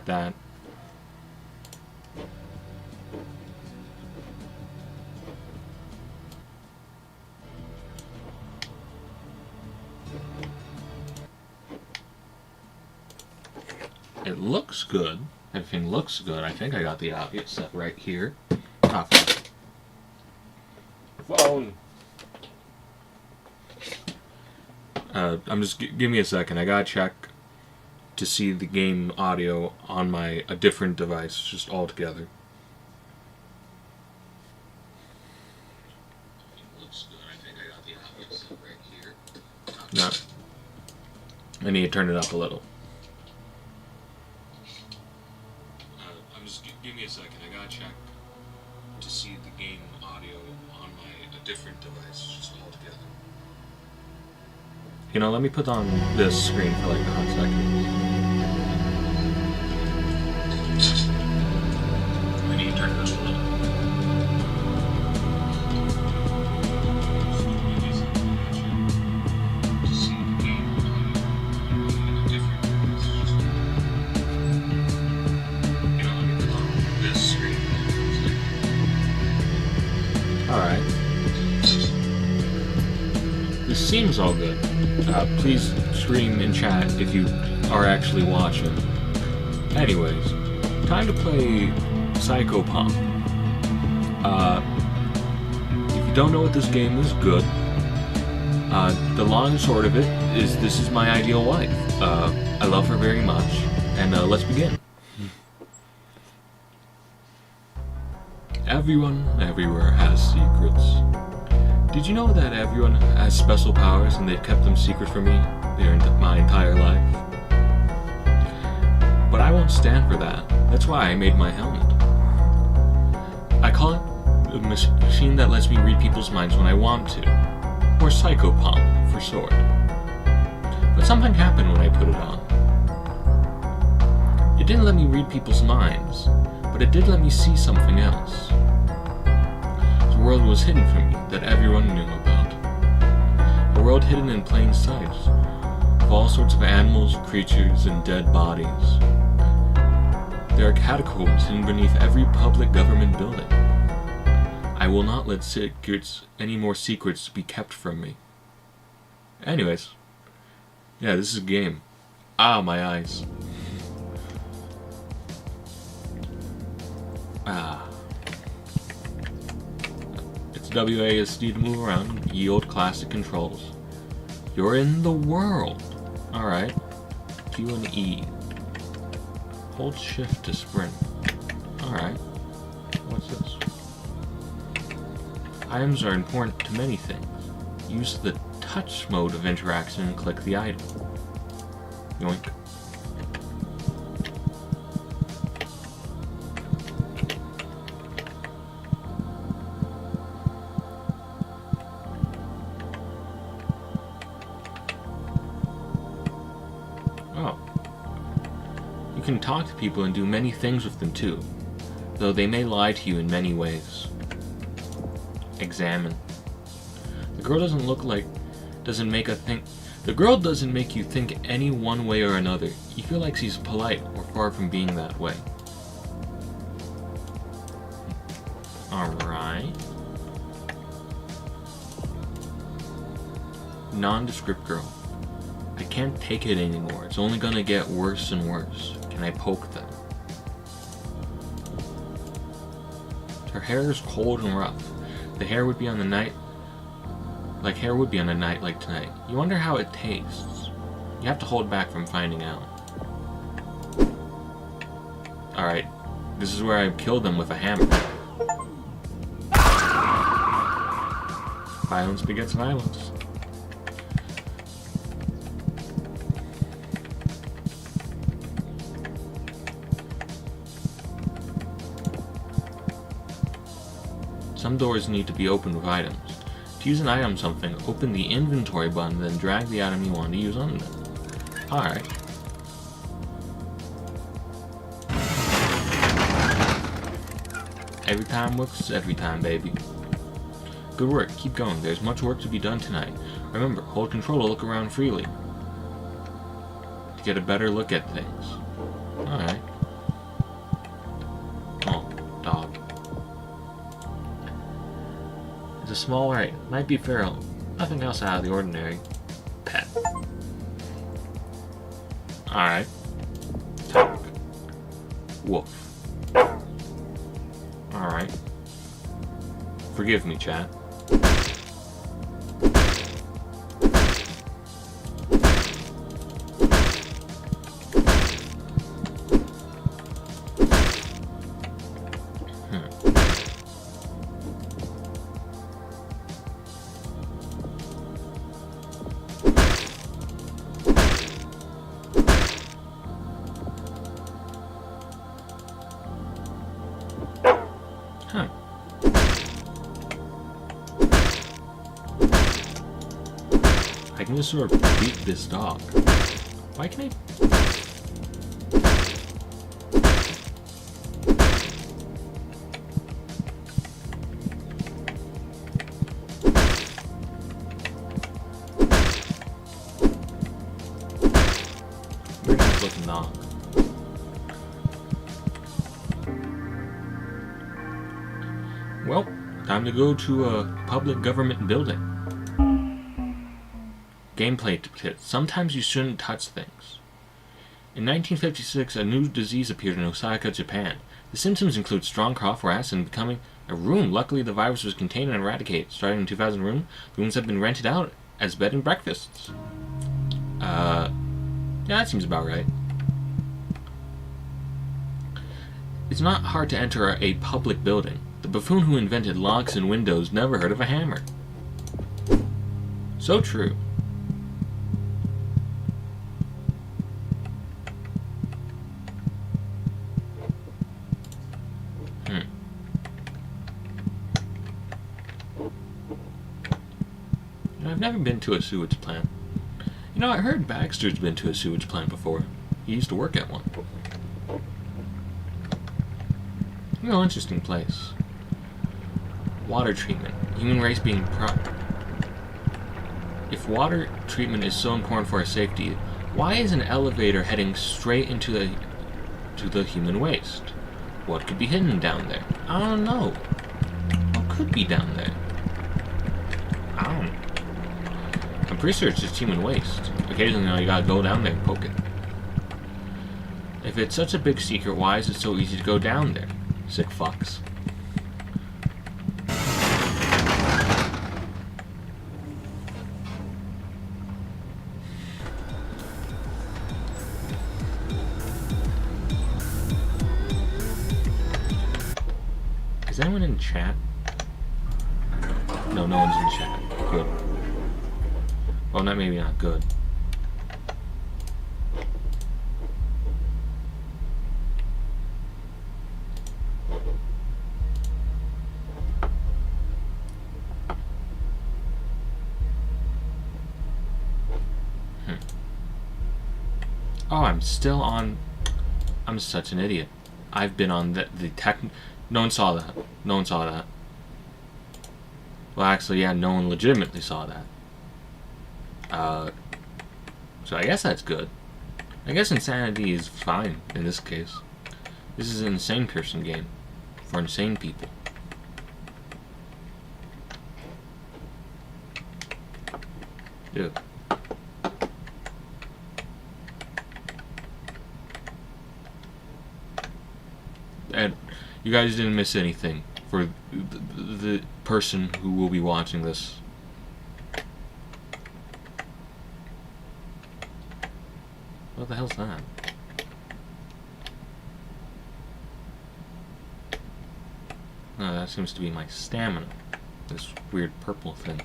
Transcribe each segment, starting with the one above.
that. It looks good. Everything looks good. I think I got the obvious stuff right here. Ah, Phone. I'm just give me a second. I gotta check to see the game audio on a different device, just altogether. Looks good. I think I got the obvious stuff right here. No. I need to turn it up a little. Give me a second. I gotta check to see the game audio on a different device, just altogether. You know, let me put on this screen for like a hot second. I need to turn it up a little. Alright. This seems all good. Please scream in chat if you are actually watching. Anyways, time to play Psychopomp. If you don't know what this game is, good. The long and short of it is this is my ideal wife. I love her very much, and let's begin. Everyone, everywhere has secrets. Did you know that everyone has special powers and they've kept them secret from me my entire life? But I won't stand for that. That's why I made my helmet. I call it the machine that lets me read people's minds when I want to, or Psychopomp for short. But something happened when I put it on. It didn't let me read people's minds, but it did let me see something else. The world was hidden from me that everyone knew about. A world hidden in plain sight, of all sorts of animals, creatures, and dead bodies. There are catacombs hidden beneath every public government building. I will not let any more secrets be kept from me. Anyways, yeah, this is a game. Ah, my eyes. It's WASD to move around, ye old classic controls. You're in the world. Alright. Q and E. Hold shift to sprint. Alright. What's this? Items are important to many things. Use the touch mode of interaction and click the item. Yoink. You can talk to people and do many things with them too, though they may lie to you in many ways. Examine. The girl doesn't make you think any one way or another. You feel like she's polite or far from being that way. Alright. Nondescript girl. I can't take it anymore. It's only gonna get worse and worse. Can I poke them? Her hair is cold and rough. The hair would be on a night like tonight. You wonder how it tastes. You have to hold back from finding out. Alright, this is where I kill them with a hammer. Violence begets violence. Some doors need to be opened with items. To use an item something, open the inventory button, then drag the item you want to use on them. Alright. Every time works every time, baby. Good work, keep going. There's much work to be done tonight. Remember, hold control to look around freely. To get a better look at things. Alright. small right. Might be feral. Nothing else out of the ordinary. Pet. Alright. Talk. Wolf. Alright. Forgive me, chat. I can just sort of beat this dog. Why can I? Weird looking dog. Well, time to go to a public government building. Gameplay tip. Sometimes you shouldn't touch things. In 1956, a new disease appeared in Osaka, Japan. The symptoms include strong cough, rash, and becoming a room. Luckily, the virus was contained and eradicated. Starting in 2000, the rooms have been rented out as bed and breakfasts. Yeah, that seems about right. It's not hard to enter a public building. The buffoon who invented locks and windows never heard of a hammer. So true. I've never been to a sewage plant. You know, I heard Baxter's been to a sewage plant before. He used to work at one. You know, interesting place. Water treatment. Human race being If water treatment is so important for our safety, why is an elevator heading straight into the human waste? What could be hidden down there? I don't know. What could be down there? I don't know. I'm pretty sure it's just human waste. Occasionally, you gotta go down there and poke it. If it's such a big secret, why is it so easy to go down there? Sick fucks. Is anyone in chat? No, no one's in chat. Good. Well, maybe not good. Oh, I'm still on. I'm such an idiot. I've been on the tech. No one saw that. No one saw that. Well, actually, yeah, no one legitimately saw that. So I guess that's good. I guess insanity is fine in this case. This is an insane person game for insane people. Dude. And you guys didn't miss anything for the person who will be watching this. What the hell's that? No, that seems to be my stamina. This weird purple thing.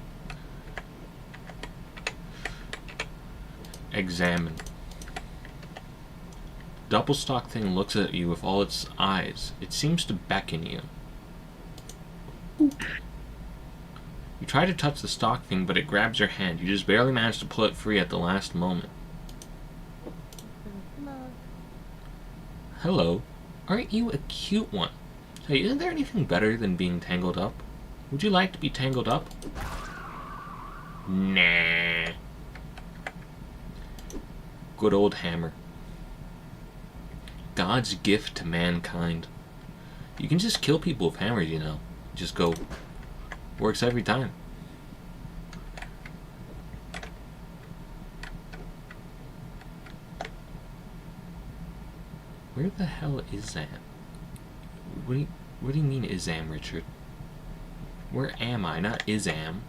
Examine. Double stock thing looks at you with all its eyes. It seems to beckon you. Boop. You try to touch the stock thing, but it grabs your hand. You just barely manage to pull it free at the last moment. Hello. Aren't you a cute one? Hey, isn't there anything better than being tangled up? Would you like to be tangled up? Nah. Good old hammer. God's gift to mankind. You can just kill people with hammers, you know. Just go Works every time. Where the hell is Zam? What do you mean Izam, Richard? Where am I? Not Izam.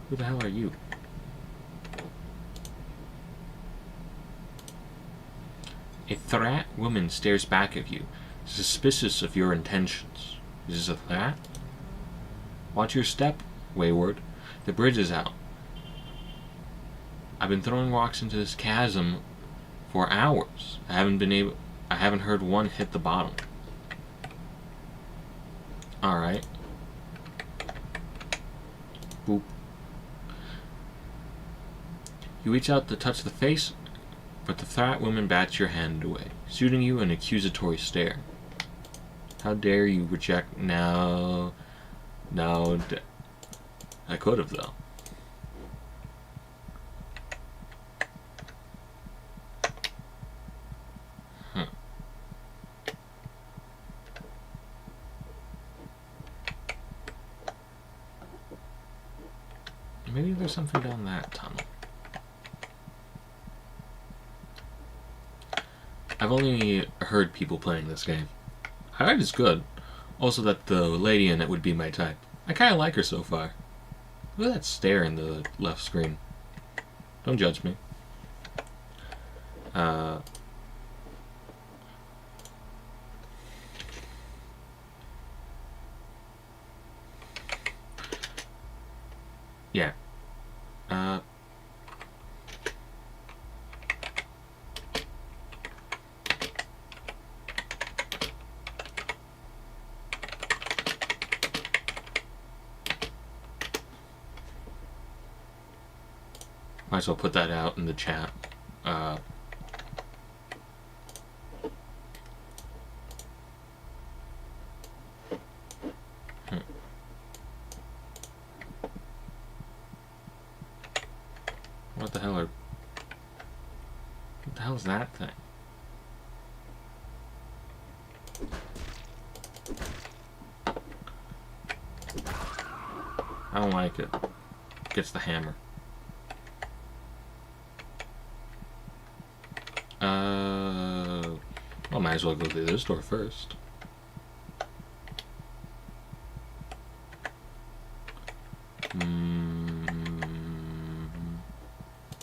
Who the hell are you? A Thrat woman stares back at you, suspicious of your intentions. Is this a Thrat? Watch your step, wayward. The bridge is out. I've been throwing rocks into this chasm for hours. I haven't heard one hit the bottom. Alright. Boop. You reach out to touch the face, but the Thrat woman bats your hand away, shooting you an accusatory stare. How dare you reject now? I could have, though. Maybe there's something down that tunnel. I've only heard people playing this game. I heard it's good. Also that the lady in it would be my type. I kinda like her so far. Look at that stare in the left screen. Don't judge me. Yeah. Might as well put that out in the chat. What the hell is that thing? I don't like it. Gets the hammer. Well, might as well go through this door first.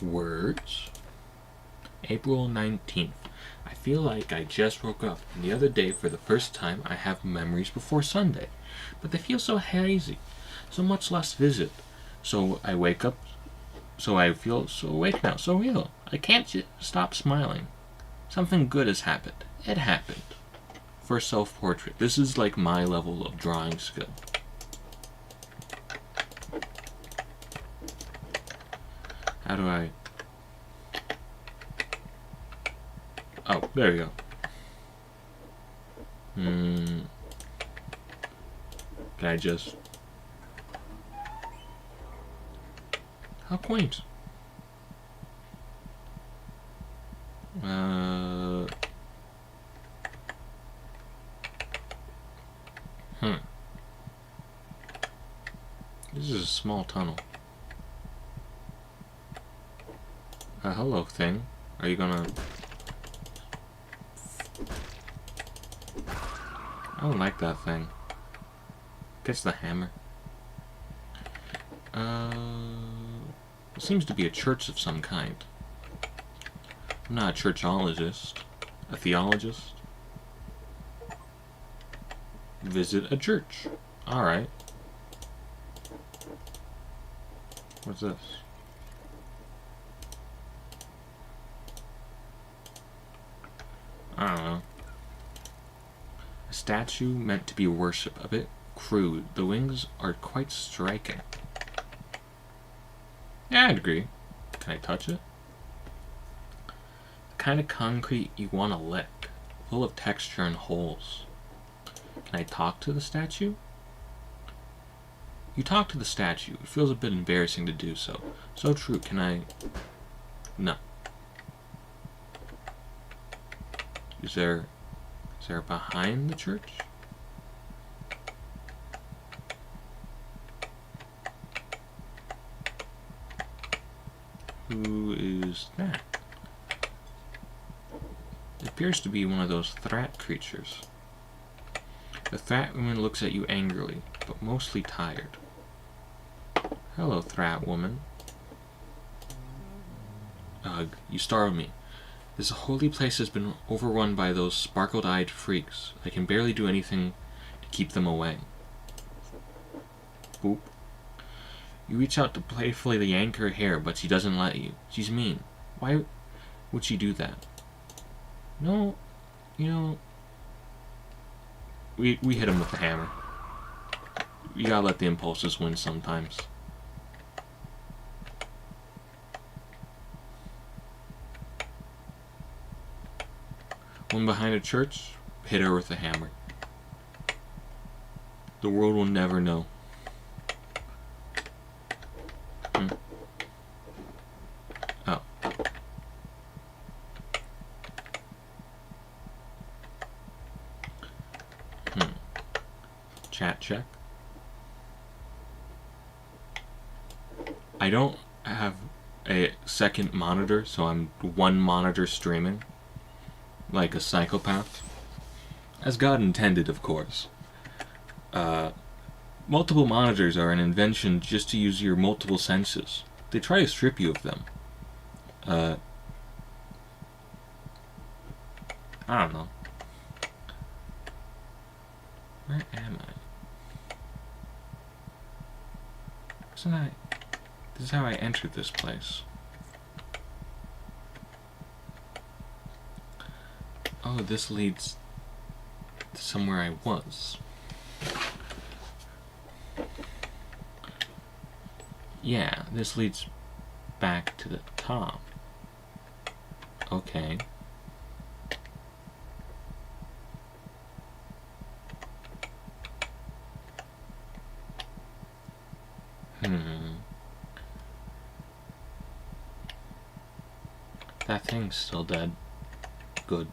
Words. April 19th. I feel like I just woke up, and the other day, for the first time, I have memories before Sunday. But they feel so hazy, so much less vivid. So I wake up, so I feel so awake now, so real. I can't stop smiling. Something good has happened. It happened. For self-portrait. This is like my level of drawing skill. How do I... Oh, there we go. Can I just... How quaint. This is a small tunnel. Hello, thing. Are you gonna... I don't like that thing. Gets the hammer. It seems to be a church of some kind. I'm not a churchologist. A theologist. Visit a church. Alright. What's this? I don't know. A statue meant to be worship. A bit crude. The wings are quite striking. Yeah, I'd agree. Can I touch it? The kind of concrete you want to lick. Full of texture and holes. Can I talk to the statue? You talk to the statue. It feels a bit embarrassing to do so. So true. Can I... No. Is there behind the church? Who is that? It appears to be one of those Thrat creatures. The Thrat woman looks at you angrily, but mostly tired. Hello, Thrat woman. Ugh, you startled me. This holy place has been overrun by those sparkled-eyed freaks. I can barely do anything to keep them away. Boop. You reach out to playfully yank her hair, but she doesn't let you. She's mean. Why would she do that? No, you know... We hit him with the hammer. You gotta let the impulses win sometimes. One behind a church, hit her with a hammer. The world will never know. Oh. Chat check. I don't have a second monitor, so I'm one monitor streaming. Like a psychopath. As God intended, of course. Multiple monitors are an invention just to use your multiple senses. They try to strip you of them. I don't know. Where am I? Wasn't I... This is how I entered this place. Oh, this leads to somewhere I was. Yeah, this leads back to the top. Okay. That thing's still dead. Good.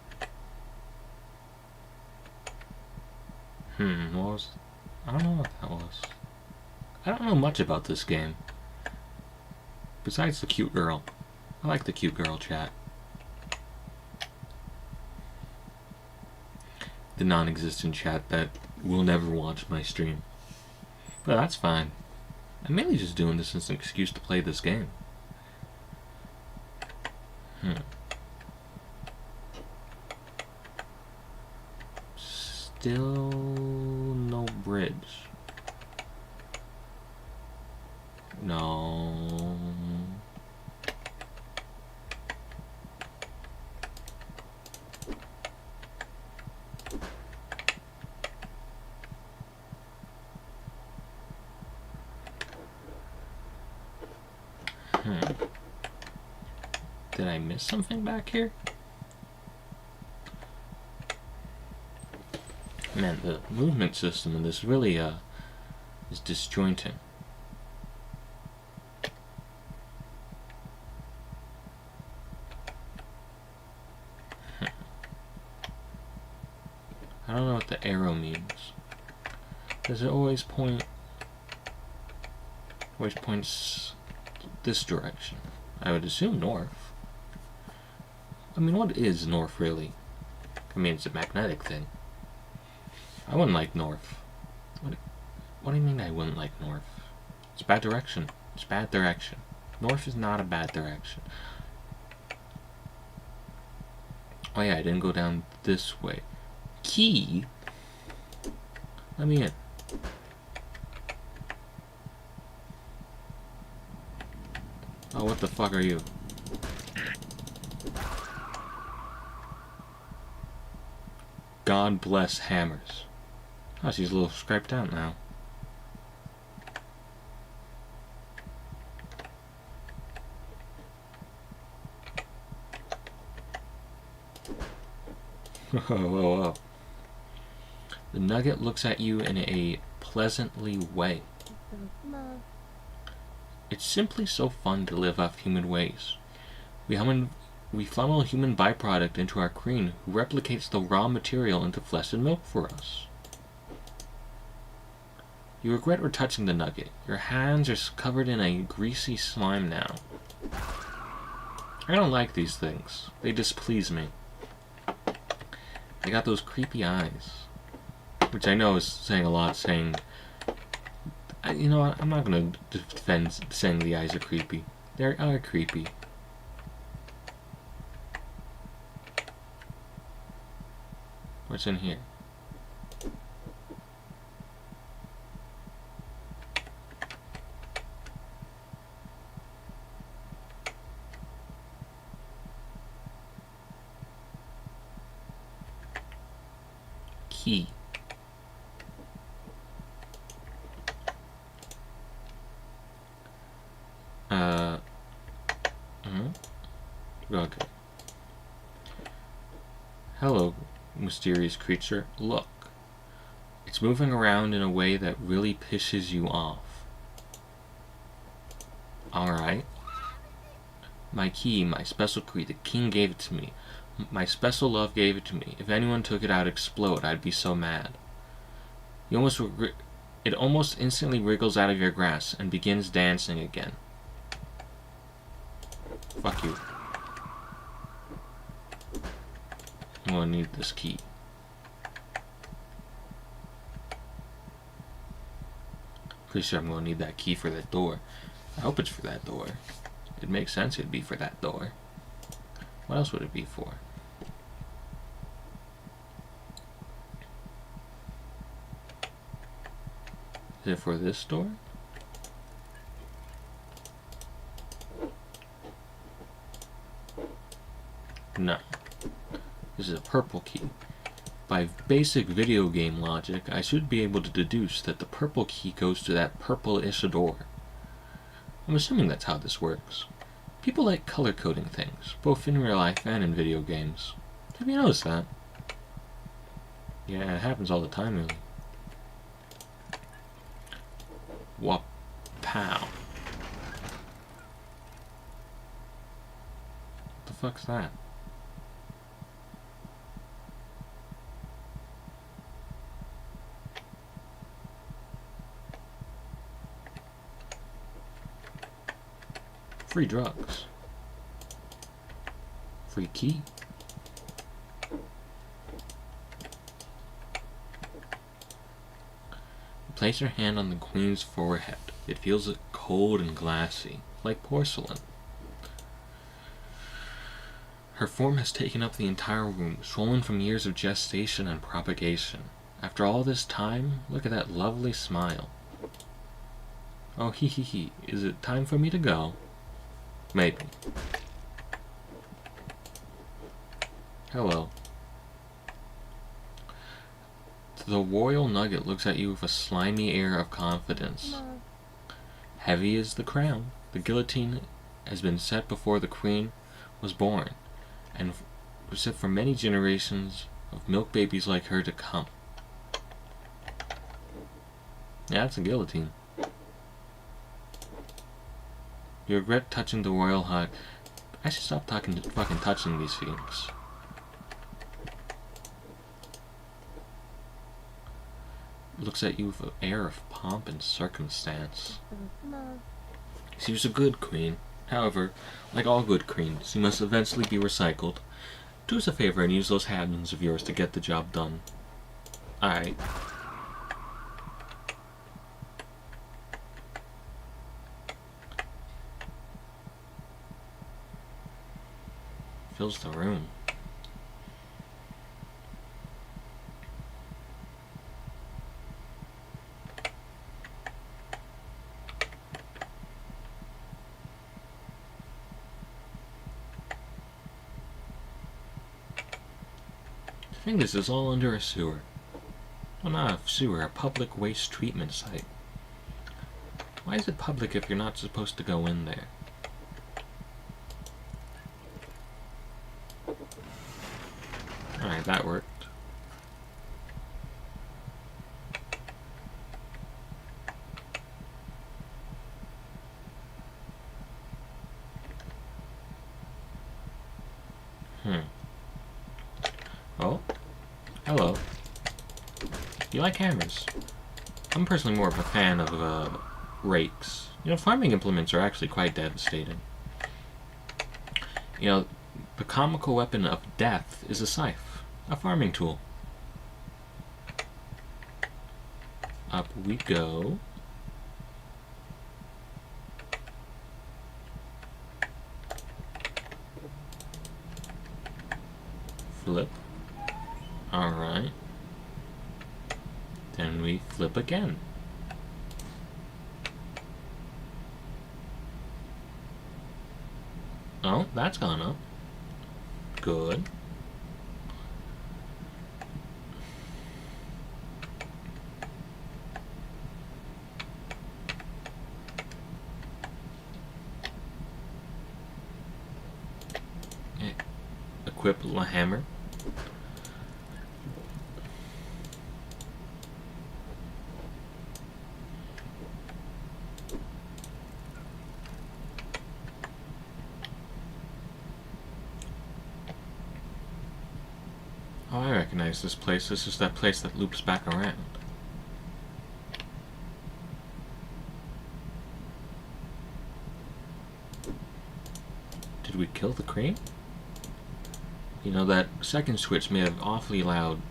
What was... I don't know what that was. I don't know much about this game. Besides the cute girl. I like the cute girl chat. The non-existent chat that will never watch my stream. But that's fine. I'm mainly just doing this as an excuse to play this game. Still no bridge. No. Did I miss something back here? Man, the movement system in this really is disjointing. I don't know what the arrow means. Does it always point... Always points this direction? I would assume north. I mean, what is north really? I mean, it's a magnetic thing. I wouldn't like north. What do you mean I wouldn't like north? It's a bad direction. It's bad direction. North is not a bad direction. Oh yeah, I didn't go down this way. Key? Let me in. Oh, what the fuck are you? God bless hammers. Oh, she's a little scraped out now. Whoa. The nugget looks at you in a pleasantly way. It's simply so fun to live off human ways. We funnel a human byproduct into our queen, who replicates the raw material into flesh and milk for us. You regret retouching the nugget. Your hands are covered in a greasy slime now. I don't like these things. They displease me. They got those creepy eyes. Which I know is saying a lot, saying... you know what, I'm not gonna defend saying the eyes are creepy. They are creepy. What's in here? Key. Okay. Hello, mysterious creature. Look. It's moving around in a way that really pisses you off. Alright. My key, my special key, the king gave it to me. My special love gave it to me. If anyone took it, I'd explode. I'd be so mad. It almost instantly wriggles out of your grasp and begins dancing again. Fuck you. I'm gonna need this key. Pretty sure I'm gonna need that key for that door. I hope it's for that door. It makes sense it'd be for that door. What else would it be for? Is it for this door? No. This is a purple key. By basic video game logic, I should be able to deduce that the purple key goes to that purple-ish door. I'm assuming that's how this works. People like color coding things, both in real life and in video games. Have you noticed that? Yeah, it happens all the time, really. Wop pow. What the fuck's that? Free drugs. Free key. Place your hand on the queen's forehead. It feels cold and glassy, like porcelain. Her form has taken up the entire room, swollen from years of gestation and propagation. After all this time, look at that lovely smile. Oh, hee hee hee. Is it time for me to go? Maybe. Hello. The royal nugget looks at you with a slimy air of confidence. No. Heavy is the crown. The guillotine has been set before the queen was born, and was set for many generations of milk babies like her to come. Yeah, that's a guillotine. You regret touching the royal hug. I should stop fucking touching these things. Looks at you with an air of pomp and circumstance. She was a good queen. However, like all good queens, she must eventually be recycled. Do us a favor and use those hands of yours to get the job done. Alright. Fills the room. I think this is all under a sewer. Well, not a sewer, a public waste treatment site. Why is it public if you're not supposed to go in there? Alright, that worked. Oh? Hello. You like hammers? I'm personally more of a fan of rakes. You know, farming implements are actually quite devastating. You know, the comical weapon of death is a scythe, a farming tool. Up we go. Flip. Alright. Then we flip again. Oh, that's gone up. Good. Equip the hammer. Oh, I recognize this place. This is that place that loops back around. Did we kill the crane? You know, that second switch made an awfully loud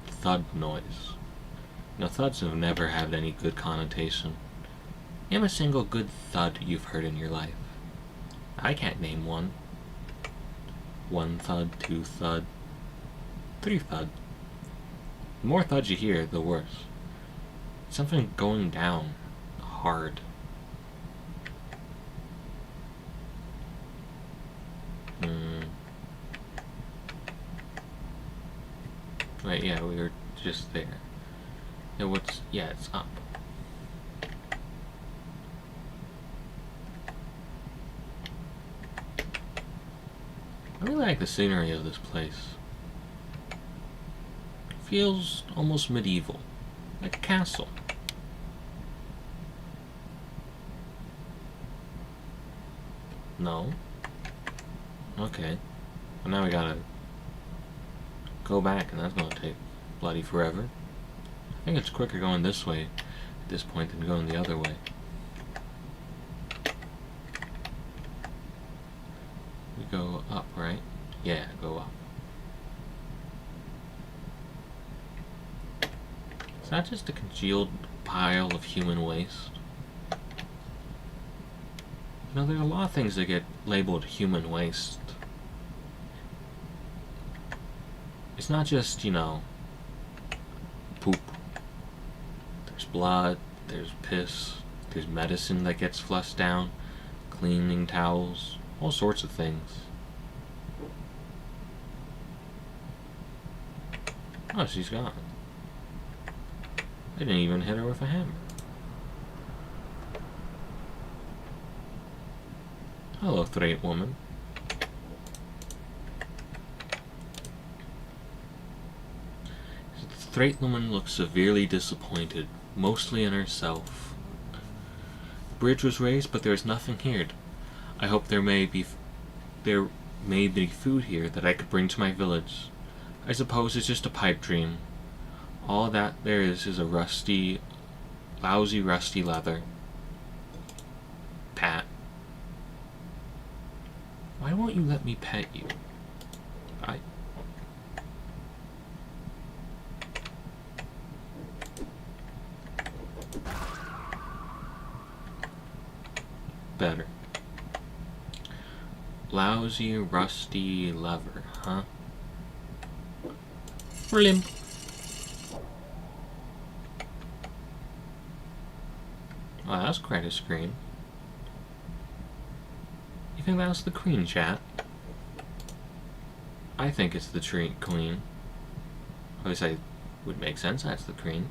thud noise. You know, thuds have never had any good connotation. Name a single good thud you've heard in your life. I can't name one. 1 thud, 2 thud, 3 thud. The more thuds you hear, the worse. Something going down hard. Wait, yeah, we were just there. Yeah, it's up. I really like the scenery of this place. Feels almost medieval, like a castle. No? Okay. Well, now we gotta go back, and that's gonna take bloody forever. I think it's quicker going this way at this point than going the other way. We go up, right? Yeah, go up. Is that just a congealed pile of human waste? You know, there are a lot of things that get labeled human waste. It's not just, you know, poop. There's blood, there's piss, there's medicine that gets flushed down, cleaning towels, all sorts of things. Oh, she's gone. I didn't even hit her with a hammer. Hello, Threat Woman. The Threat Woman looks severely disappointed, mostly in herself. The bridge was raised, but there is nothing here. I hope there may be food here that I could bring to my village. I suppose it's just a pipe dream. All that there is a lousy rusty leather. Pat. Why won't you let me pet you? Better. Lousy, rusty lever, huh? Limp. Wow, that's quite a screen. You think that's the queen, chat? I think it's the queen. At least I would make sense that's the queen.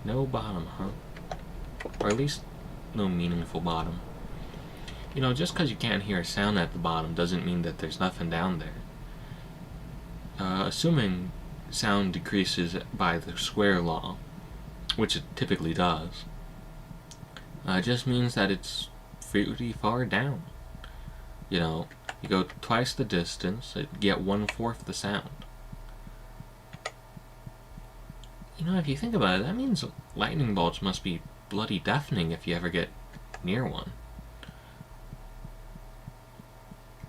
No bottom, huh? Or at least no meaningful bottom. You know, just because you can't hear a sound at the bottom doesn't mean that there's nothing down there. Assuming sound decreases by the square law, which it typically does, just means that it's pretty far down. You know, you go twice the distance, you get 1/4 the sound. You know, if you think about it, that means lightning bolts must be bloody deafening if you ever get near one.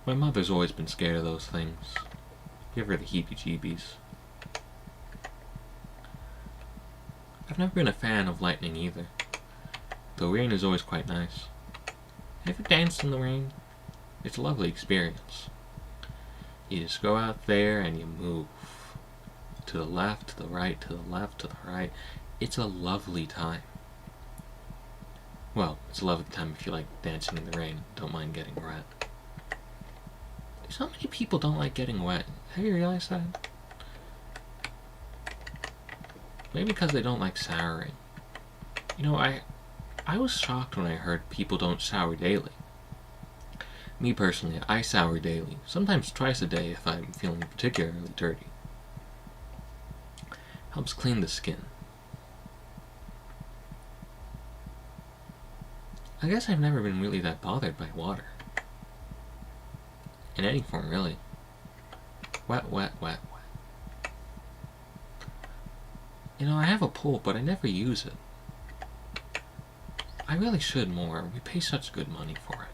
My mother's always been scared of those things. Give her the heebie-jeebies. I've never been a fan of lightning either, though rain is always quite nice. Have you ever danced in the rain? It's a lovely experience. You just go out there and you move. To the left, to the right, to the left, to the right. It's a lovely time. Well, it's a lovely time if you like dancing in the rain. Don't mind getting wet. So many people don't like getting wet. Have you realized that? Maybe because they don't like showering. You know, I was shocked when I heard people don't shower daily. Me personally, I shower daily. Sometimes twice a day if I'm feeling particularly dirty. Helps clean the skin. I guess I've never been really that bothered by water. In any form, really. Wet, wet, wet, wet. You know, I have a pool, but I never use it. I really should more. We pay such good money for it.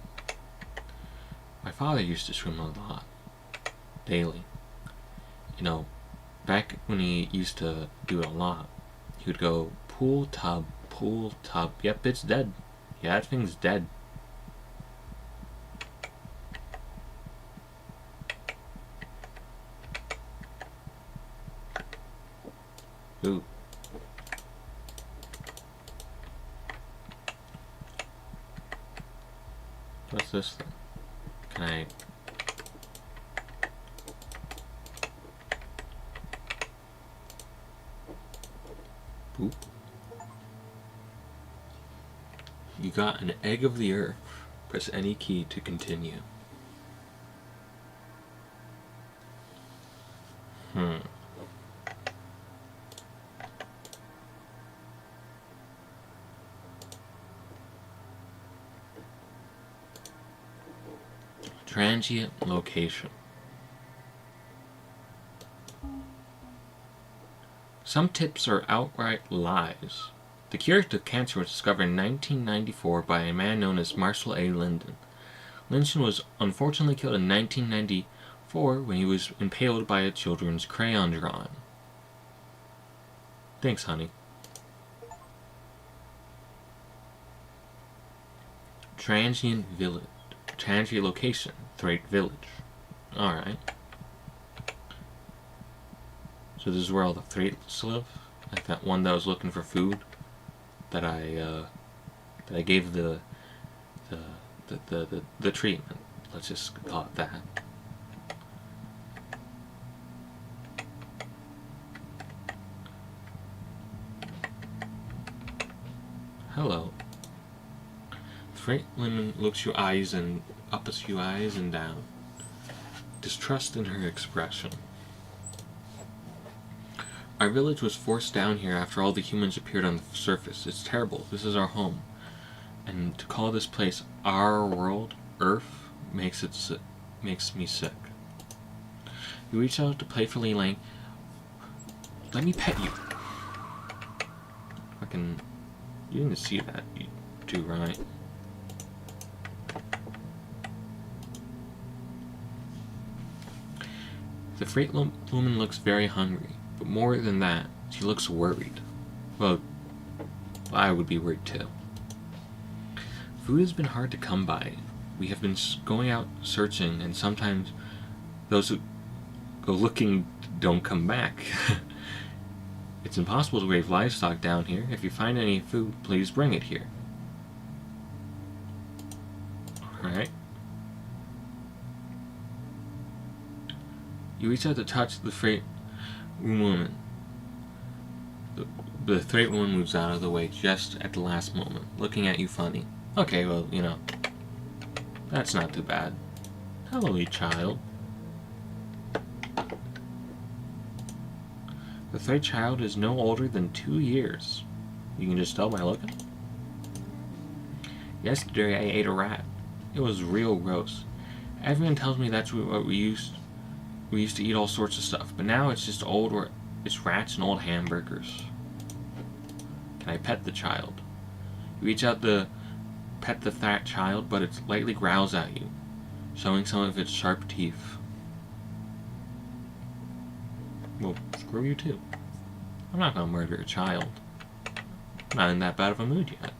My father used to swim a lot. Daily. You know, back when he used to do it a lot, he would go pool, tub, pool, tub. Yep, it's dead. Yeah, that thing's dead. Ooh. What's this thing? Can I... Boop. You got an egg of the earth. Press any key to continue. Transient location. Some tips are outright lies. The cure to cancer was discovered in 1994 by a man known as Marshall A. Linden. Linden was unfortunately killed in 1994 when he was impaled by a children's crayon drawing. Thanks, honey. Transient village. Transient location. Threat village. Alright. So this is where all the threats live? Like that one that was looking for food? That I gave the treatment. Let's just call it that. Hello. Freight Lemon looks you eyes and up a few eyes and down. Distrust in her expression. Our village was forced down here after all the humans appeared on the surface. It's terrible. This is our home. And to call this place our world, Earth, makes me sick. You reach out to playfully like, let me pet you. Fucking, you didn't see that, you do, right? The freight woman looks very hungry, but more than that, she looks worried. Well, I would be worried too. Food has been hard to come by. We have been going out searching, and sometimes those who go looking don't come back. It's impossible to raise livestock down here. If you find any food, please bring it here. Alright. You reach out to touch the freight woman. The freight woman moves out of the way just at the last moment, looking at you funny. Okay, well, you know, that's not too bad. Hello, you child. The third child is no older than 2 years. You can just tell by looking. Yesterday I ate a rat. It was real gross. Everyone tells me that's what we used to eat all sorts of stuff, but now it's just it's rats and old hamburgers. Can I pet the child? You reach out to pet the fat child, but it lightly growls at you, showing some of its sharp teeth. Well, screw you too. I'm not gonna murder a child. I'm not in that bad of a mood yet.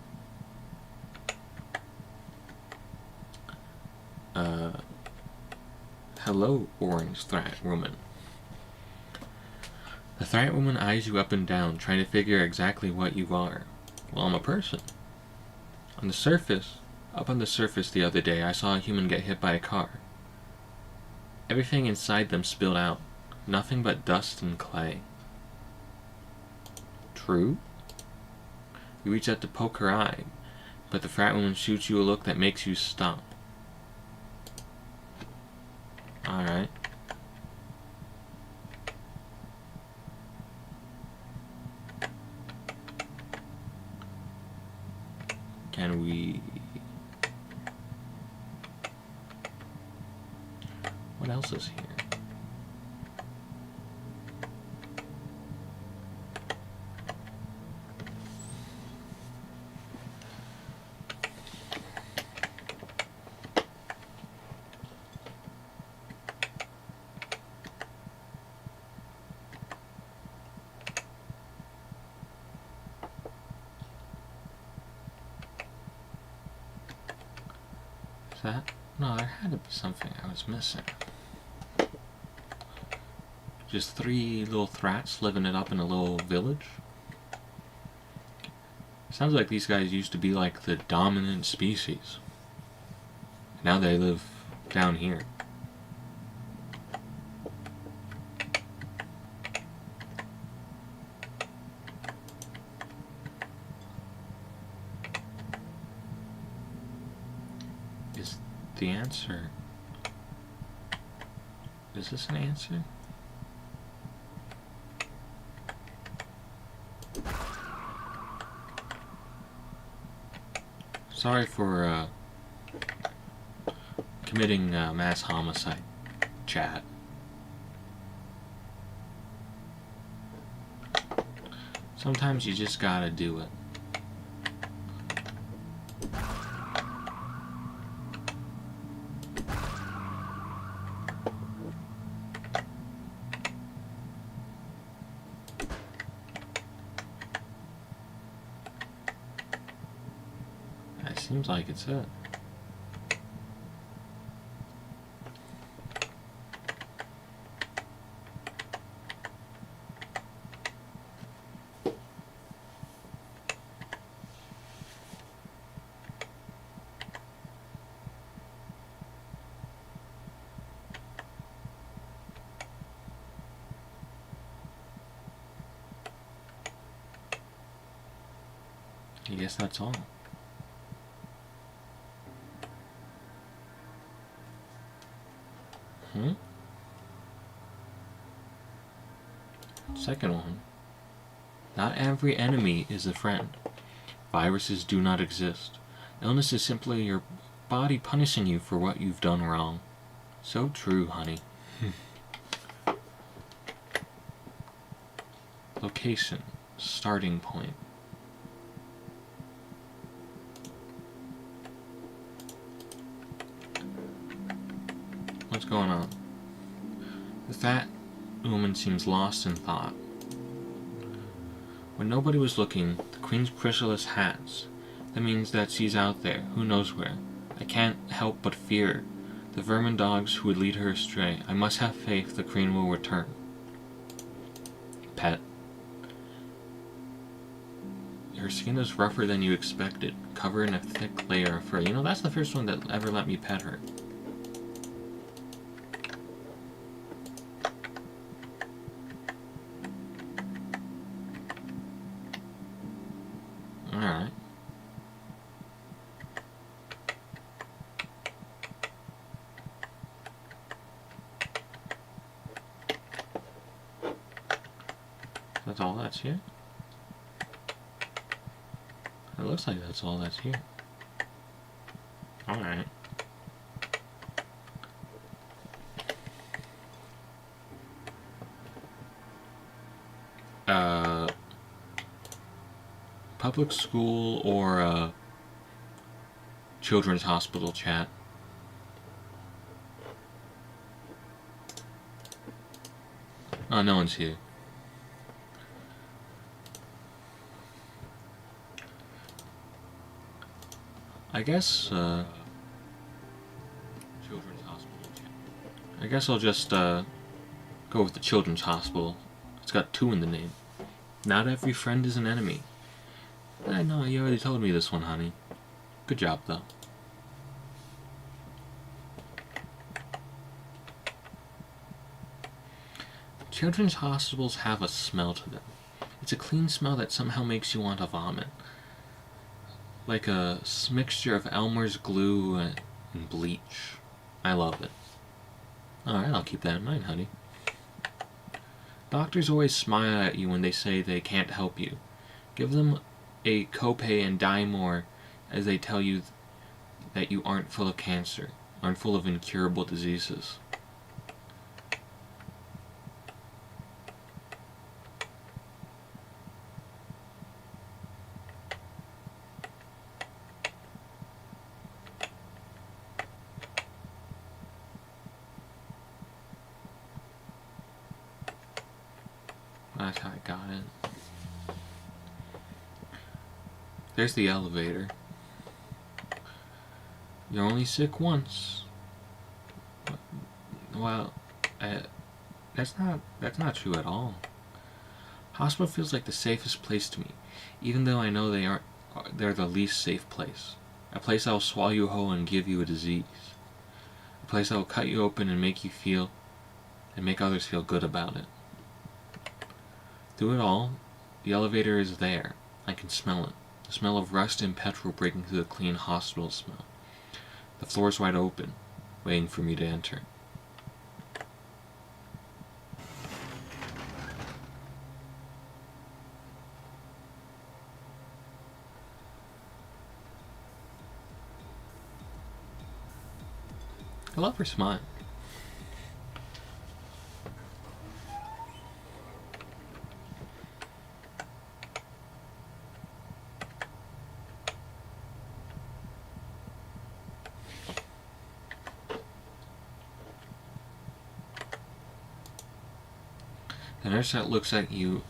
Hello, orange threat woman. The threat woman eyes you up and down, trying to figure exactly what you are. Well, I'm a person. Up on the surface the other day, I saw a human get hit by a car. Everything inside them spilled out. Nothing but dust and clay. True? You reach out to poke her eye, but the frat woman shoots you a look that makes you stop. Alright. Can we... What else is here? That? No, there had to be something I was missing. Just 3 little thrats living it up in a little village? Sounds like these guys used to be like the dominant species. Now they live down here. Is the answer... Is this an answer? Sorry for committing mass homicide, chat. Sometimes you just gotta do it. Seems like it's it. I guess that's all. Second one. Not every enemy is a friend. Viruses do not exist. Illness is simply your body punishing you for what you've done wrong. So true, honey. Location. Starting point. What's going on? The fat woman seems lost in thought. When nobody was looking, the Queen's chrysalis has. That means that she's out there, who knows where. I can't help but fear the vermin dogs who would lead her astray. I must have faith the Queen will return. Pet. Her skin is rougher than you expected, covered in a thick layer of fur. You know, that's the first one that ever let me pet her. Alright. That's all that's here? It looks like that's all that's here. Alright. public school or children's hospital chat? Oh, no one's here. I guess, children's hospital chat. I guess I'll just, go with the children's hospital. It's got 2 in the name. Not every friend is an enemy. I know, you already told me this one, honey. Good job, though. Children's hospitals have a smell to them. It's a clean smell that somehow makes you want to vomit. Like a mixture of Elmer's glue and bleach. I love it. Alright, I'll keep that in mind, honey. Doctors always smile at you when they say they can't help you. Give them a copay and die more as they tell you that you aren't full of cancer, aren't full of incurable diseases. That's how I got it. There's the elevator. You're only sick once. Well, that's not true at all. Hospital feels like the safest place to me, even though I know they're the least safe place. A place that will swallow you whole and give you a disease. A place that will cut you open and make others feel good about it. Through it all, the elevator is there. I can smell it. The smell of rust and petrol breaking through the clean hospital smell. The floor's wide open, waiting for me to enter. I love her smile. The nurse that looks at you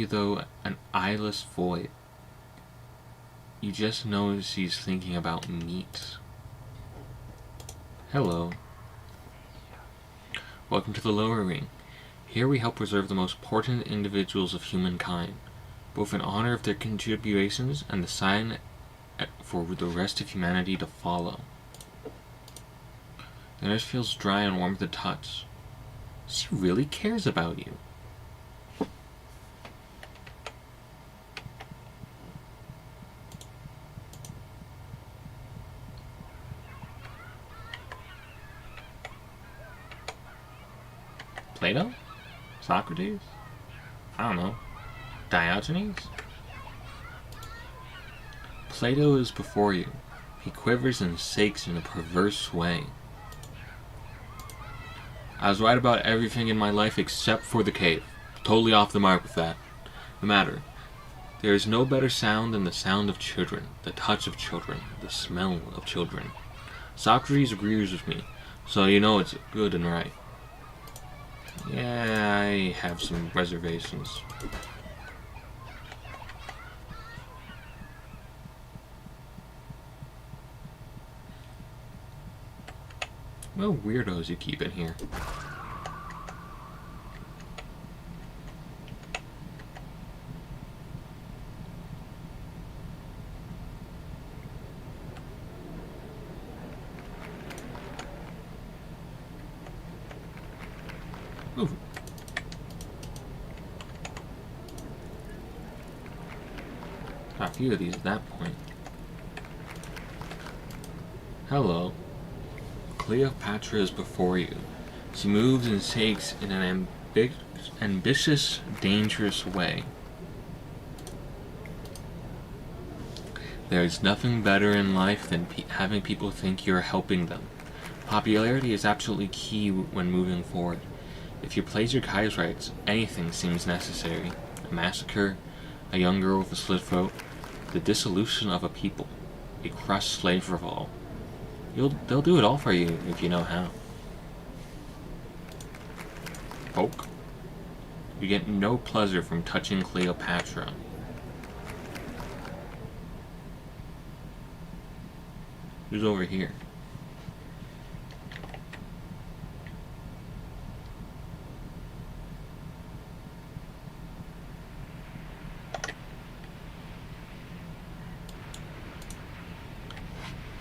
though an eyeless void. You just know she's thinking about meat. Hello. Welcome to the lower ring. Here we help preserve the most important individuals of humankind, both in honor of their contributions and the sign for the rest of humanity to follow. The nurse feels dry and warm at the touch. She really cares about you. Plato? Socrates? I don't know. Diogenes? Plato is before you. He quivers and shakes in a perverse way. I was right about everything in my life except for the cave. Totally off the mark with that. No matter. There is no better sound than the sound of children, the touch of children, the smell of children. Socrates agrees with me, so you know it's good and right. Yeah, I have some reservations. What weirdos you keep in here? Ooh. A few of these at that point. Hello. Cleopatra is before you. She moves and shakes in an ambitious, dangerous way. There is nothing better in life than having people think you're helping them. Popularity is absolutely key when moving forward. If you place your cards right, anything seems necessary. a massacre, a young girl with a slit throat, the dissolution of a people, a crushed slave revolt. They'll do it all for you if you know how. Poke. You get no pleasure from touching Cleopatra. Who's over here?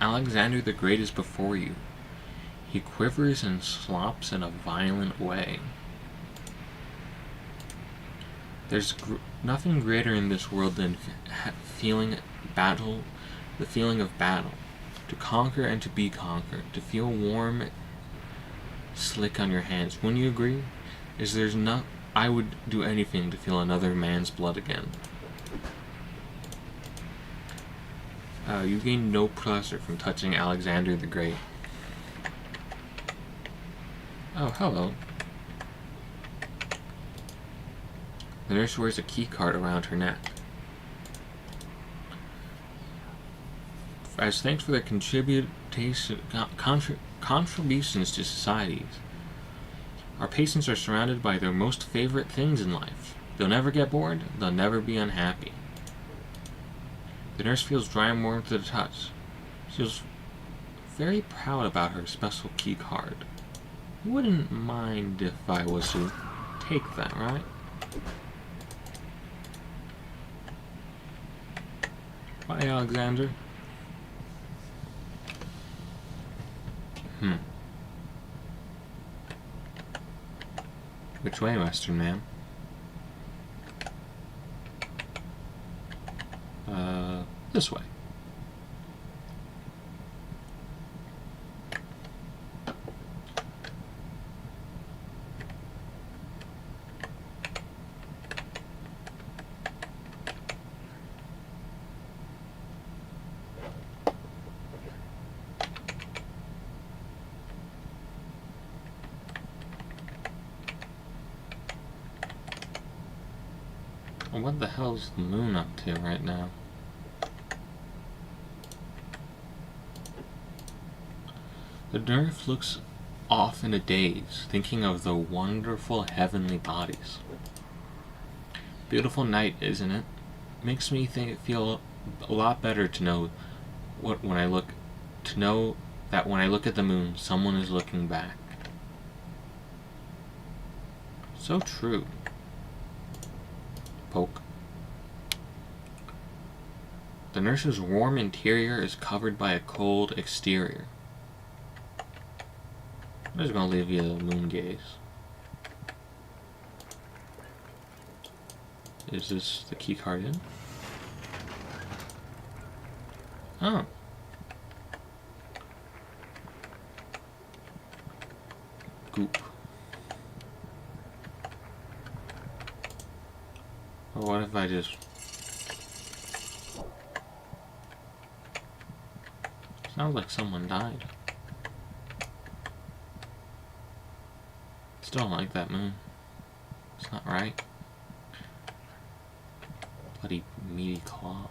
Alexander the Great is before you. He quivers and slops in a violent way. There's nothing greater in this world than the feeling of battle. To conquer and to be conquered. To feel warm, slick on your hands. Wouldn't you agree? I would do anything to feel another man's blood again. You gain no pleasure from touching Alexander the Great. Oh, hello. The nurse wears a key card around her neck. As thanks for their contributions to society, our patients are surrounded by their most favorite things in life. They'll never get bored, they'll never be unhappy. The nurse feels dry and warm to the touch. She feels very proud about her special key card. You wouldn't mind if I was to take that, right? Bye, Alexander. Which way, Western Man? This way. What the hell's the moon up to right now? The nurse looks off in a daze, thinking of the wonderful heavenly bodies. Beautiful night, isn't it? Makes me feel a lot better to know that when I look at the moon, someone is looking back. So true. Poke. The nurse's warm interior is covered by a cold exterior. I'm just gonna leave you a moon gaze. Is this the key card in? Oh. Goop. Or what if I just... Sounds like someone died. Still don't like that moon. It's not right. Bloody meaty claw.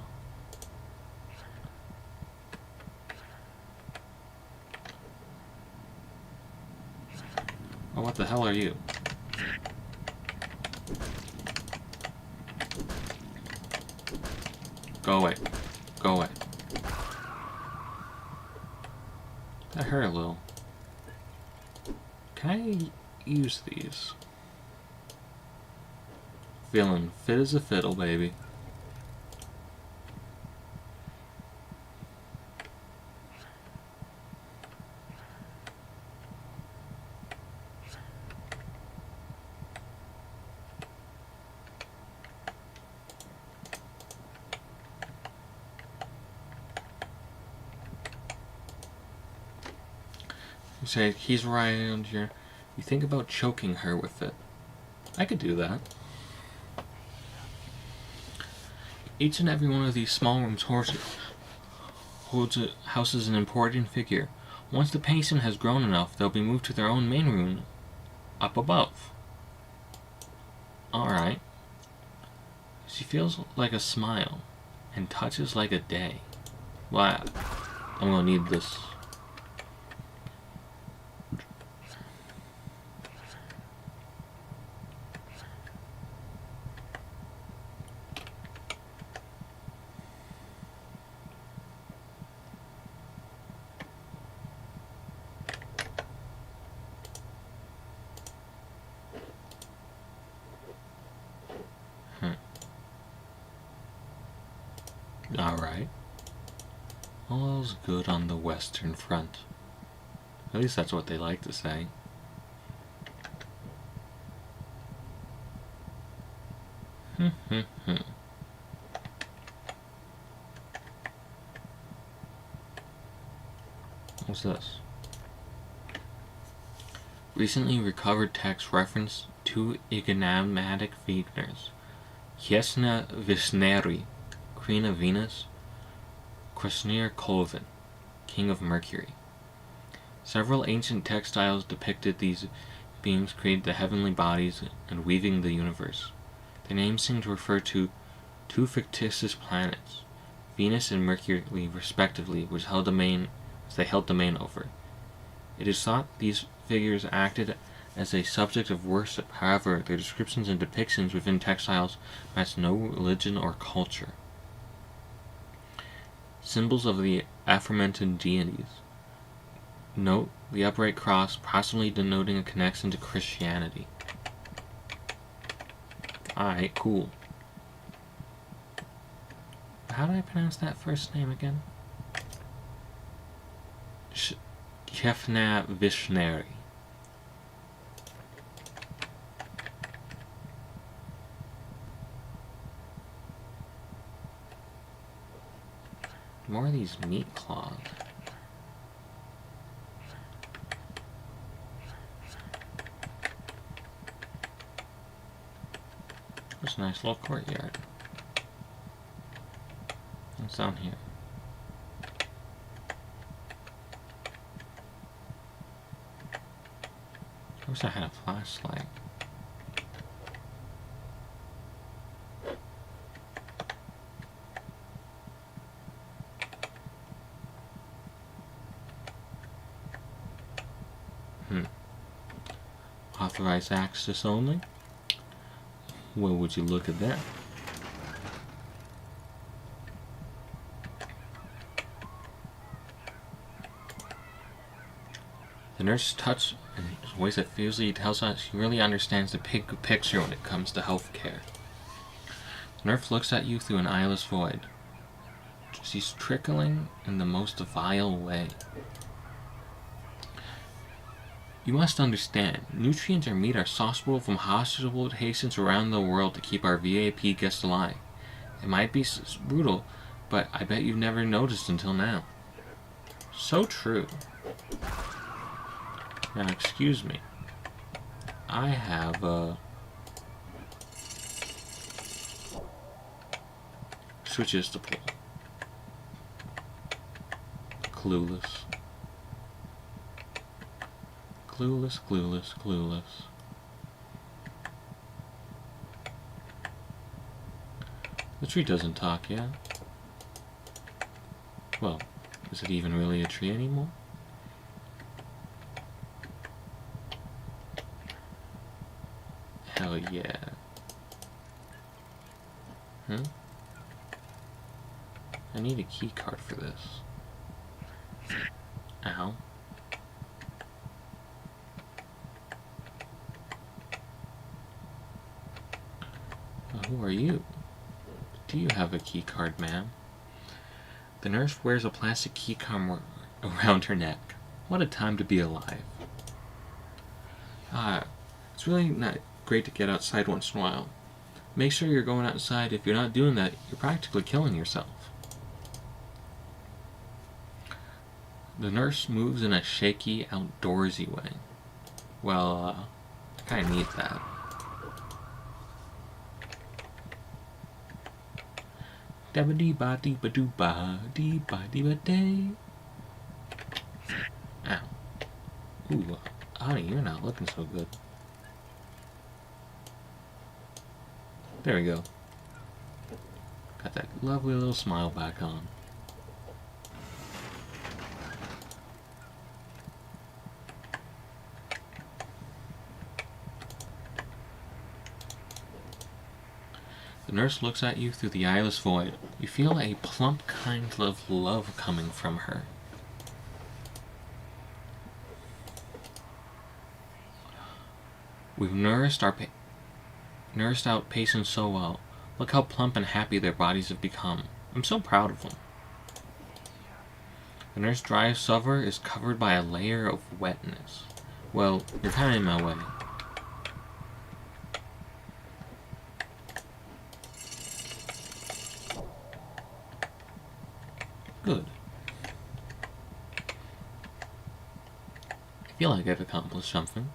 Oh, what the hell are you? Go away. Go away. That hurt a little. Can I use these? Feeling fit as a fiddle, baby. You say, he's around here. You think about choking her with it. I could do that. Each and every one of these small rooms houses an important figure. Once the patient has grown enough, they'll be moved to their own main room up above. Alright. She feels like a smile and touches like a day. Wow, I'm gonna need this. Alright. All's good on the Western Front. At least that's what they like to say. What's this? Recently recovered text reference two enigmatic figures. Yesna Vishneri, Queen of Venus, Krasnir Kolvin, King of Mercury. Several ancient textiles depicted these beings created the heavenly bodies and weaving the universe. Their names seem to refer to two fictitious planets, Venus and Mercury respectively, which they held domain over. It is thought these figures acted as a subject of worship. However, their descriptions and depictions within textiles match no religion or culture. Symbols of the aforementioned deities. Note the upright cross, possibly denoting a connection to Christianity. Alright, cool. How do I pronounce that first name again? Yesna Vishneri. More of these meat claws. There's a nice little courtyard. What's down here? I wish I had a flashlight. Authorized access only? Well, would you look at that? The nurse's touch and voice that fiercely tells us she really understands the big picture when it comes to healthcare. The nurse looks at you through an eyeless void. She's trickling in the most vile way. You must understand, nutrients and meat are sourceable from hospital patients around the world to keep our VIP guests alive. It might be brutal, but I bet you've never noticed until now. So true. Now, excuse me. I have, switches to pull. Clueless. Clueless, clueless, clueless. The tree doesn't talk yet. Well, is it even really a tree anymore? Hell yeah. I need a key card for this. Ow. Who are you? Do you have a key card, ma'am? The nurse wears a plastic key card around her neck. What a time to be alive. It's really not great to get outside once in a while. Make sure you're going outside. If you're not doing that, you're practically killing yourself. The nurse moves in a shaky, outdoorsy way. Well, I kinda need that. Dabba dee ba dee ba doo ba dee ba dee ba day. Ow. Ooh, honey, you're not looking so good. There we go. Got that lovely little smile back on. The nurse looks at you through the eyeless void. You feel a plump kind of love coming from her. We've nursed out patients so well. Look how plump and happy their bodies have become. I'm so proud of them. The nurse drive suver is covered by a layer of wetness. Well, you're kind of in my way. Good. I feel like I've accomplished something.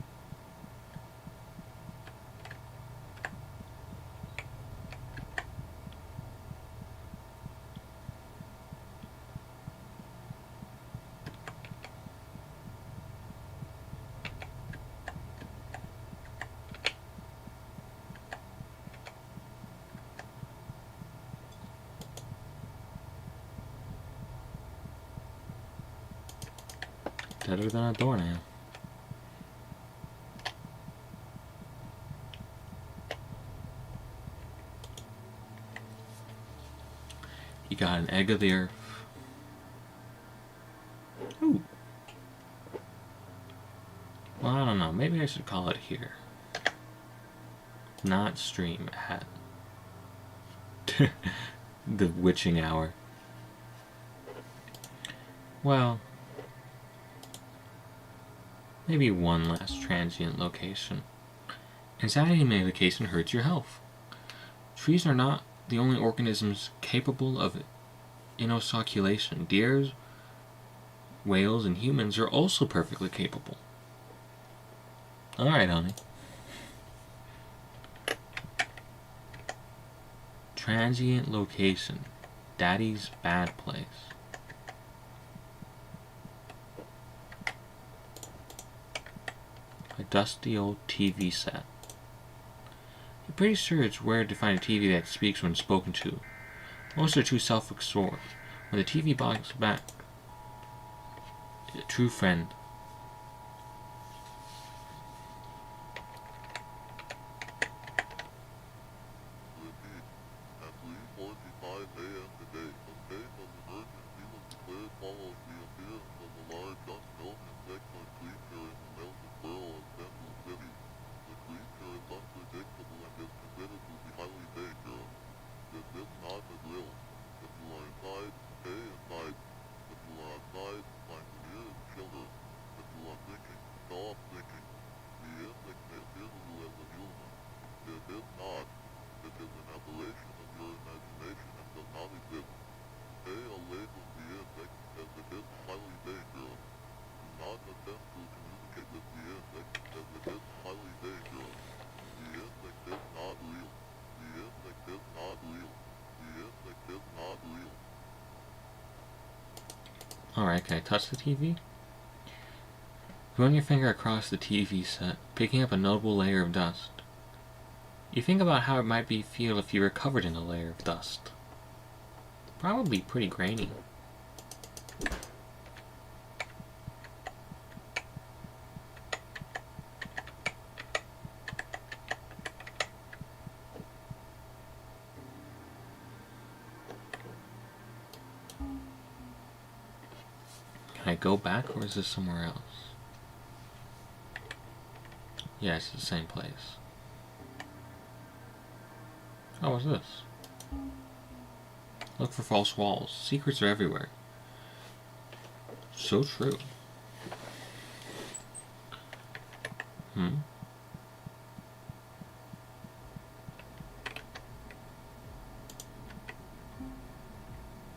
Better than a doornail. You got an egg of the earth. Ooh. Well, I don't know. Maybe I should call it here. Not stream at the witching hour. Well, maybe one last transient location. Insanity medication hurts your health. Trees are not the only organisms capable of inoculation. Deers, whales, and humans are also perfectly capable. Alright, honey. Transient location. Daddy's bad place. A dusty old TV set. I'm pretty sure it's rare to find a TV that speaks when spoken to. Most are too self-absorbed. When the TV box back, a true friend. Alright, can I touch the TV? Run your finger across the TV set, picking up a notable layer of dust. You think about how it might feel if you were covered in a layer of dust. Probably pretty grainy. Can I go back, or is this somewhere else? Yeah, it's the same place. Oh, what's this? Look for false walls. Secrets are everywhere. So true.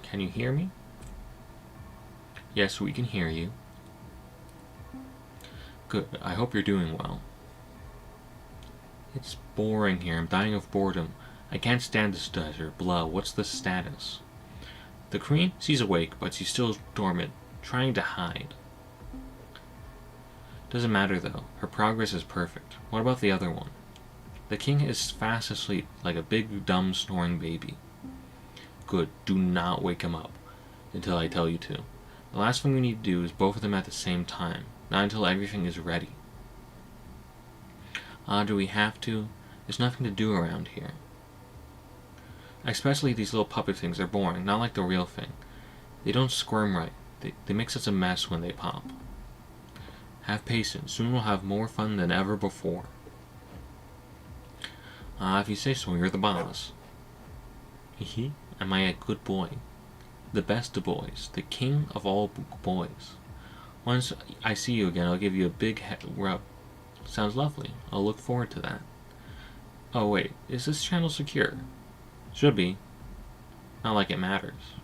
Can you hear me? Yes, we can hear you. Good. I hope you're doing well. It's boring here. I'm dying of boredom. I can't stand this desert. Blah. What's the status? The queen? She's awake, but she's still dormant, trying to hide. Doesn't matter though. Her progress is perfect. What about the other one? The king is fast asleep, like a big, dumb, snoring baby. Good. Do not wake him up until I tell you to. The last thing we need to do is both of them at the same time. Not until everything is ready. Do we have to? There's nothing to do around here. Especially these little puppet things. They're boring. Not like the real thing. They don't squirm right. They make such a mess when they pop. Have patience. Soon we'll have more fun than ever before. If you say so, you're the boss. Hehe. Am I a good boy? The best of boys. The king of all boys. Once I see you again, I'll give you a big rub. Sounds lovely. I'll look forward to that. Oh wait, is this channel secure? Should be. Not like it matters.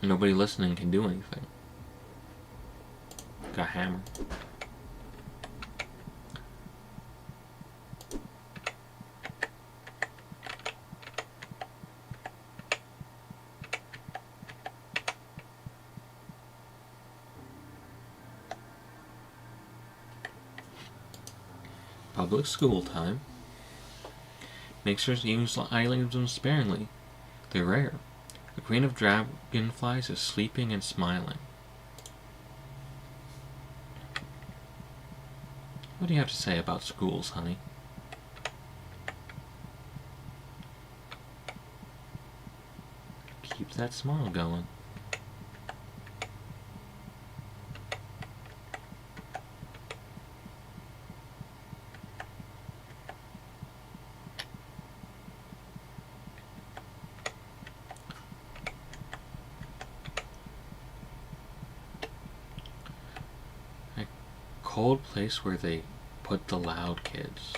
Nobody listening can do anything. Got hammered. Public school time. Make sure to use items sparingly. They're rare. The queen of dragonflies is sleeping and smiling. What do you have to say about schools, honey? Keep that smile going. Cold place where they put the loud kids.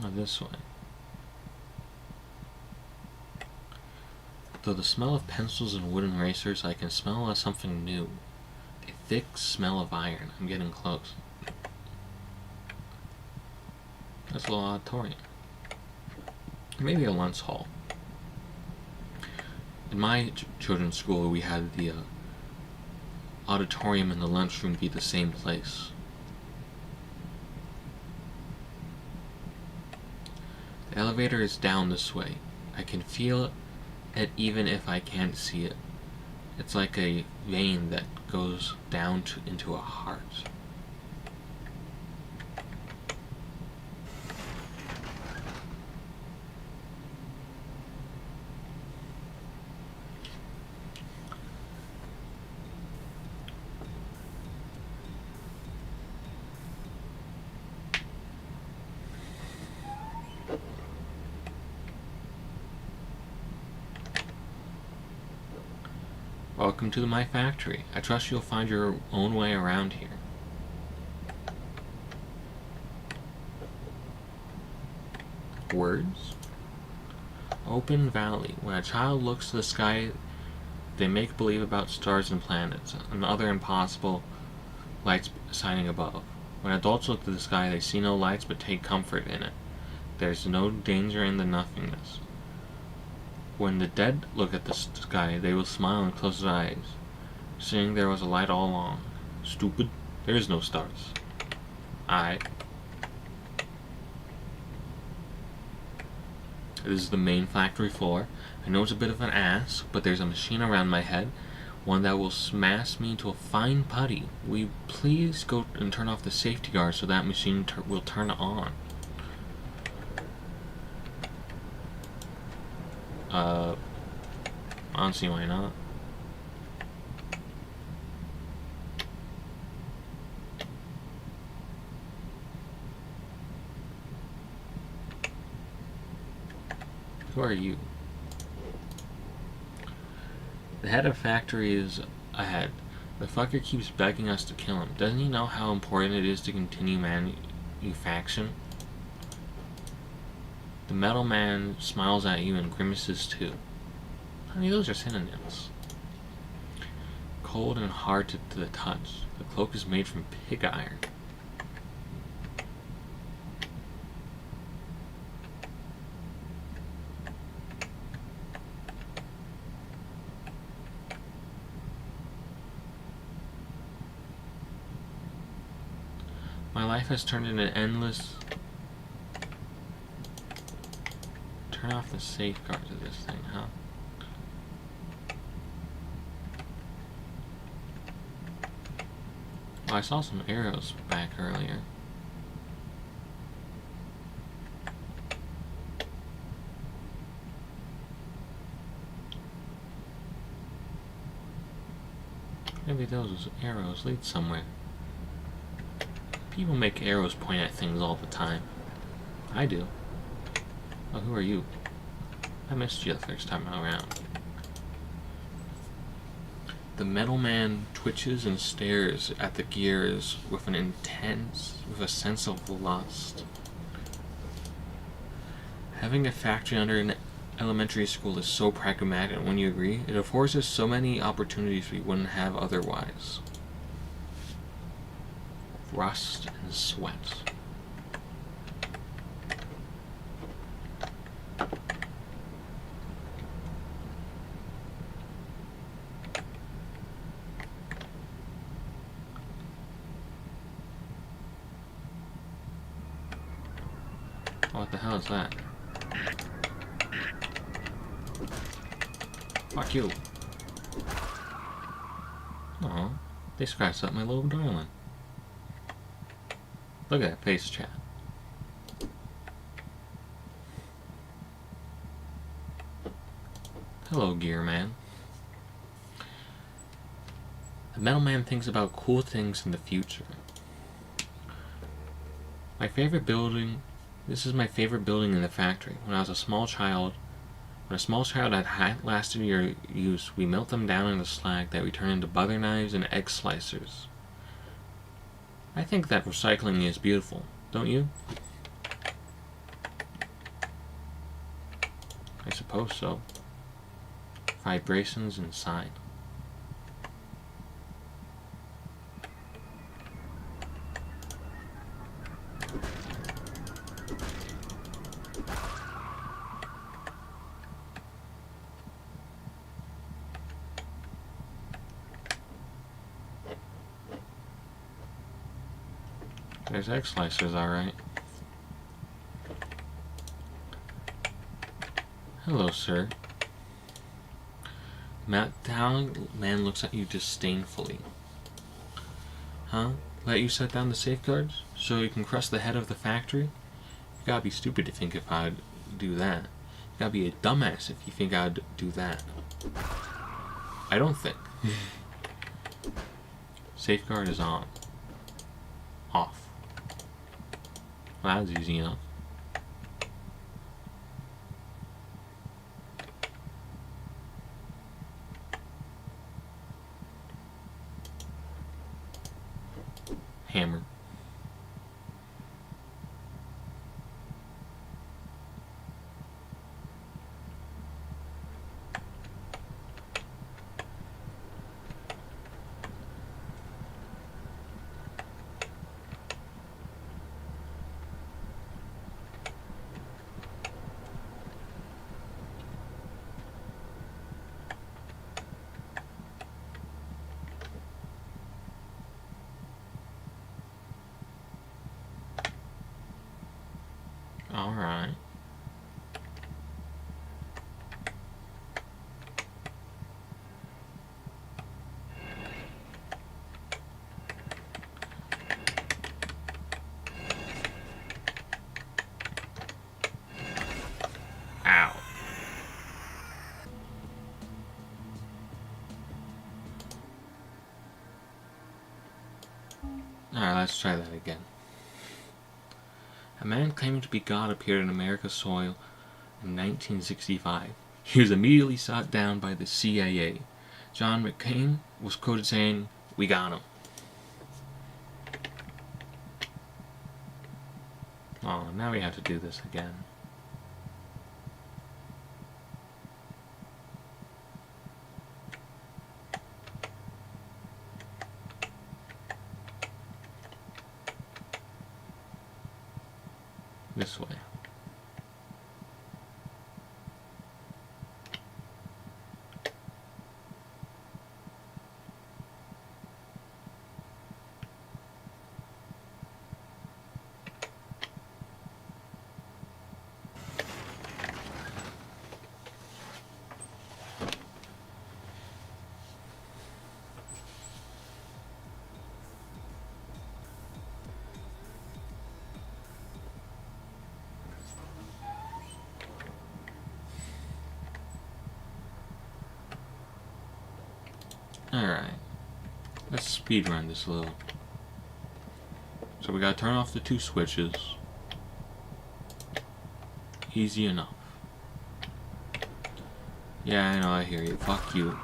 Oh, this way. Though the smell of pencils and wooden racers, I can smell something new. A thick smell of iron. I'm getting close. That's a little auditorium. Maybe a lunch hall. In my children's school, we had the auditorium and the lunchroom be the same place. The elevator is down this way. I can feel it even if I can't see it. It's like a vein that goes down into a heart. Welcome to my factory. I trust you'll find your own way around here. Words? Open valley. When a child looks to the sky, they make believe about stars and planets, and other impossible lights shining above. When adults look to the sky, they see no lights but take comfort in it. There's no danger in the nothingness. When the dead look at the sky, they will smile and close their eyes, saying there was a light all along. Stupid. There is no stars. This is the main factory floor. I know it's a bit of an ass, but there's a machine around my head, one that will smash me into a fine putty. Will you please go and turn off the safety guard so that machine will turn on? I don't see why not. Who are you? The head of factory is ahead. The fucker keeps begging us to kill him. Doesn't he know how important it is to continue manufacturing? The metal man smiles at you and grimaces too. Honey, those are synonyms. Cold and hard to the touch. The cloak is made from pig iron. life has turned into endless... Turn off the safeguards of this thing, huh? Oh, I saw some arrows back earlier. Maybe those arrows lead somewhere. People make arrows point at things all the time. I do. Oh, who are you? I missed you the first time around. The metal man twitches and stares at the gears with a sense of lust. Having a factory under an elementary school is so pragmatic, and when you agree, it affords us so many opportunities we wouldn't have otherwise. Rust and sweat. What the hell is that? Fuck you. Aw, they scratched up my little darling. Look at that face chat. Hello, Gear Man. The Metal Man thinks about cool things in the future. My favorite building... This is my favorite building in the factory. When a small child had lasted your use, we melt them down into slag that we turn into butter knives and egg slicers. I think that recycling is beautiful, don't you? I suppose so. Vibrations inside. There's egg slicers, alright. Hello, sir. Down man looks at you disdainfully. Huh? Let you set down the safeguards so you can crush the head of the factory? You gotta be stupid to think if I'd do that. You gotta be a dumbass if you think I'd do that. I don't think. Safeguard is on. Off. Well, that was easy enough. Hammer. Alright. Ow. Alright, let's try that again. A man claiming to be God appeared in America's soil in 1965. He was immediately shot down by the CIA. John McCain was quoted saying, "We got him." Oh, now we have to do this again. This way. speed run this a little. So we gotta turn off the 2 switches. Easy enough. Yeah, I know, I hear you. Fuck you.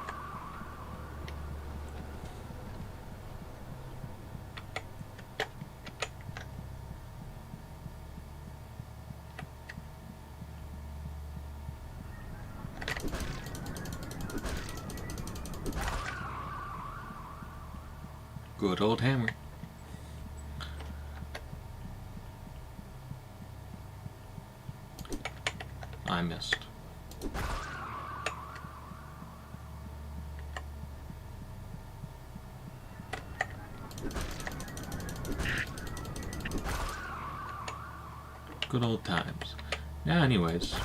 Good old hammer. I missed. Good old times. Yeah, anyways.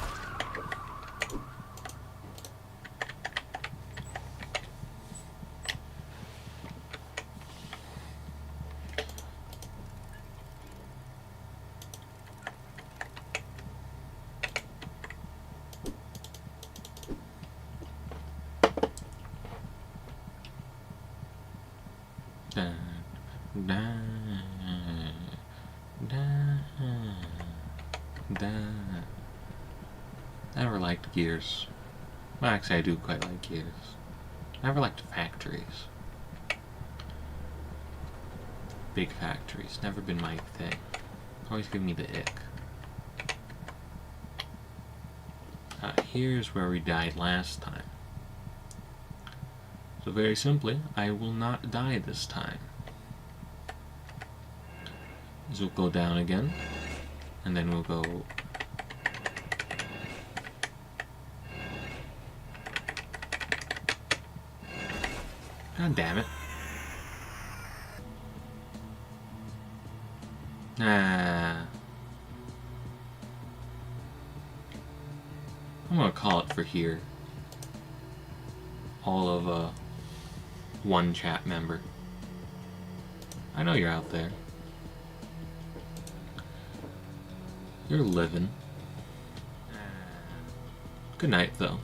I never liked Gears. Well, actually, I do quite like Gears. I never liked factories. Big factories. Never been my thing. Always give me the ick. Here's where we died last time. So very simply, I will not die this time. So we'll go down again, and then we'll go... God damn it. Nah. I'm gonna call it for here. All of, one chat member. I know you're out there. You're living. Good night, though.